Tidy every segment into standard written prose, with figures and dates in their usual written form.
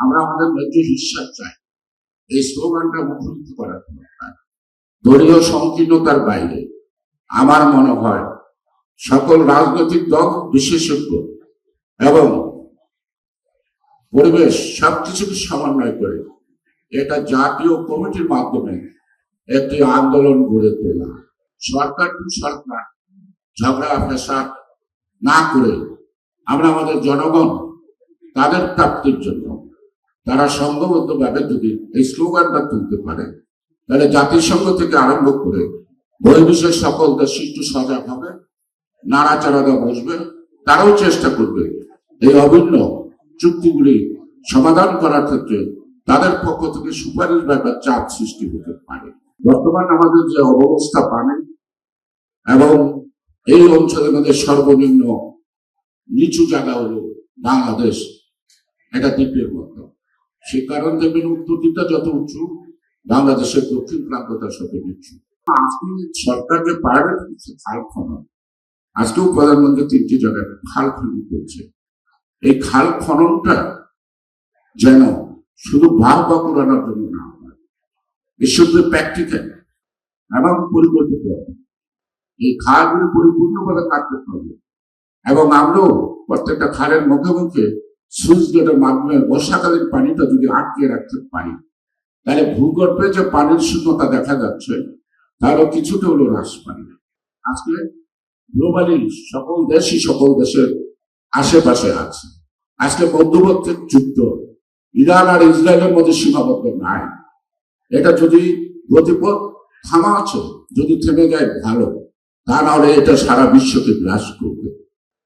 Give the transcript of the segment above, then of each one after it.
আমরা আমাদের ন্যায্য হিস্যা চাই। এই স্লোগানটা মুখরিত করার দরকার। দলীয় সংকীর্ণতার বাইরে আমার মনে হয় সকল রাজনৈতিক দল, বিশেষজ্ঞ এবং পরিবেশ সবকিছুকে সমন্বয় করে এটা জাতীয় কমিটির মাধ্যমে একটি আন্দোলন গড়ে তোলা। সরকার টু সরকার ঝগড়া ফ্যাসাদ না করে আমরা আমাদের জনগণ তাদের প্রাপ্তির জন্য তারা সংঘবদ্ধভাবে যদি এই স্লোগানটা তুলতে পারে, তাহলে জাতিসংঘ থেকে আরম্ভ করে বহির্বিশ্বের সকল দেশ একটু সজাগ হবে, নাড়াচাড়া বসবে, তারাও চেষ্টা করবে এই অভিন্ন চুক্তিগুলি সমাধান করার ক্ষেত্রে তাদের পক্ষ থেকে সুপারিশ বা চাপ সৃষ্টি হতে পারে। বর্তমান আমাদের যে অবস্থা পানি এবং এই অঞ্চলের মধ্যে সর্বনিম্ন নিচু জায়গা হলো বাংলাদেশ, এটা দ্বীপের মতো। সে কারণ দেখবেন উত্তর দিকটা যত উঁচু, বাংলাদেশের দক্ষিণ প্রান্তটা সত নিচু। আজকে সরকার যে প্রাইভেট করছে খাল খনন, আজকেও প্রধানমন্ত্রী 3টি জায়গায় খাল খনন করছে। এই খাল খননটা যেন শুধু ভাব বা পুরানোর জন্য না হয়, এর শুধু প্র্যাকটিক্যাল এবং পরিকল্পিত হবে। এই খালগুলি পরিপূর্ণভাবে কাটতে হবে এবং আমরাও প্রত্যেকটা খালের মুখে মুখে সুইচ গেটের মাধ্যমে বর্ষাকালীন পানিটা যদি আটকে রাখতে পারি, তাহলে ভূগর্ভে যে পানির শূন্যতা দেখা যাচ্ছে তারও কিছুটা হলো হ্রাস পাবে। আজকে গ্লোবালি সকল দেশই সকল দেশের আশেপাশে আছে। আজকে মধ্যবর্তী যুদ্ধ ইরান আর ইসরায়েলের মধ্যে সীমাবদ্ধ নাই। এটা যদি গতিপথ থামা আছে, যদি থেমে যায় ভালো, তা নাহলে এটা সারা বিশ্বকে গ্রাস করবে।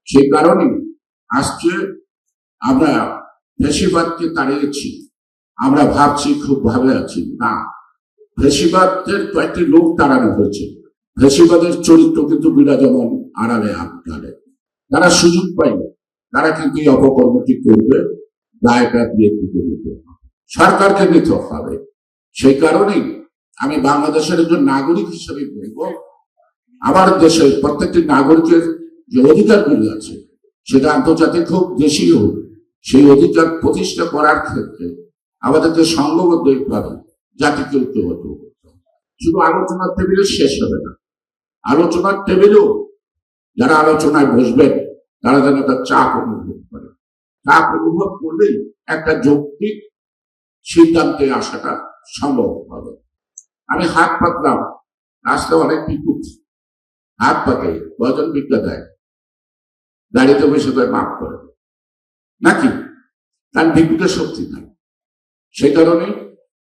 সেই কারণে আজকে আমরা ফ্যাসিবাদকে তাড়িয়েছি, আমরা ভাবছি খুব ভাবে আছি না। ফ্যাসিবাদের কয়েকটি লোক তাড়ানো হয়েছে, ফ্যাসিবাদের চরিত্র কিন্তু বিরাজমান আড়ালে আবগালে। তারা সুযোগ পাইল, তারা কিন্তু এই অপকর্মটি করবে, দায়টা দিয়ে দিতে নিতে হবে, সরকারকে নিতে হবে। সেই কারণেই আমি বাংলাদেশের একজন নাগরিক হিসেবে বলবো, আমার দেশের প্রত্যেকটি নাগরিকের যে অধিকারগুলি আছে সেটা আন্তর্জাতিক হোক, দেশীয় হোক, সেই অধিকার প্রতিষ্ঠা করার ক্ষেত্রে আমাদেরকে সংঘবদ্ধভাবে জাতিকে ঐক্যবদ্ধ করতে হবে। শুধু আলোচনার টেবিলে শেষ হবে না, আলোচনার টেবিলেও যারা আলোচনায় বসবেন তারা যেন তার চাপ অনুভব করে। চাপ অনুভব করলেই একটা যৌক্তিক সিদ্ধান্তে আসাটা সম্ভব হবে। আমি হাত পাতলাম, রাস্তায় অনেক বিকুট হাত পাতে, কজন বিদ্যা দেয়, দাঁড়িয়ে বসে করে মাফ করে নাকি, কারণ বিকুটের শক্তি নাই। সেই কারণে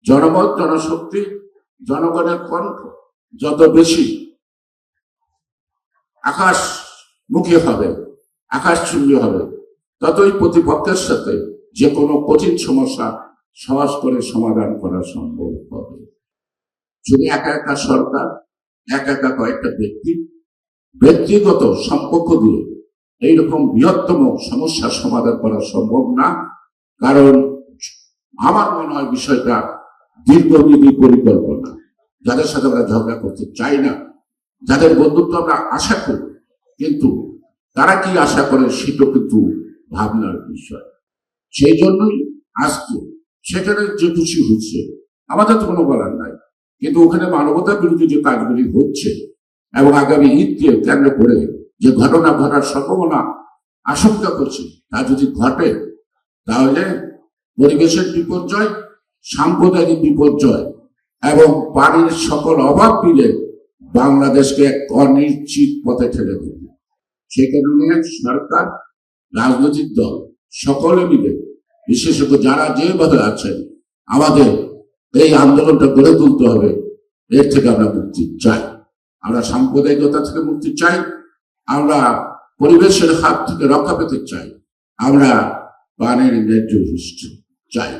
জনমত, জনশক্তি, জনগণের কণ্ঠ যত বেশি আকাশ মুখী হবে, আকাশ চুম্বী হবে, ততই প্রতিপক্ষের সাথে যে কোনো কঠিন সমস্যা সহজ করে সমাধান করা সম্ভব হবে। যদি একা একা সরকার, একা একা কয়েকটা ব্যক্তিগত সম্পর্ক দিয়ে এইরকম বৃহত্তম সমস্যার সমাধান করা সম্ভব না। কারণ আমার মনে হয় বিষয়টা দীর্ঘমেয়াদী পরিকল্পনা। যাদের সাথে আমরা ঝগড়া করতে চাই না, যাদের বন্ধুত্ব আমরা আশা করি, কিন্তু তারা কি আশা করে সেটা কিন্তু ভাবনার বিষয়। সেই জন্যই আজকে সেখানে যে খুশি হচ্ছে আমাদের তো কোনো বলার নাই, কিন্তু ওখানে মানবতার বিরুদ্ধে যে কাজগুলি হচ্ছে এবং আগামী ঈদকে কেন্দ্র করে যে ঘটনা ঘটার সম্ভাবনা আশঙ্কা করছে, তা যদি ঘটে তাহলে পরিবেশের বিপর্যয়, সাম্প্রদায়িক বিপর্যয় এবং পানির সকল অভাব মিলে বাংলাদেশকে এক অনিশ্চিত পথে ঠেলে দেবে। সেই কারণে সরকার, রাজনৈতিক দল সকলে মিলে, বিশেষজ্ঞ যারা যেভাবে আছেন, আমাদের এই আন্দোলনটা গড়ে তুলতে হবে। এর থেকে আমরা মুক্তি চাই, আমরা সাম্প্রদায়িকতা থেকে মুক্তি চাই, আমরা পরিবেশের হাত থেকে রক্ষা পেতে চাই, আমরা পানির ন্যায্য হিস্যা চাই।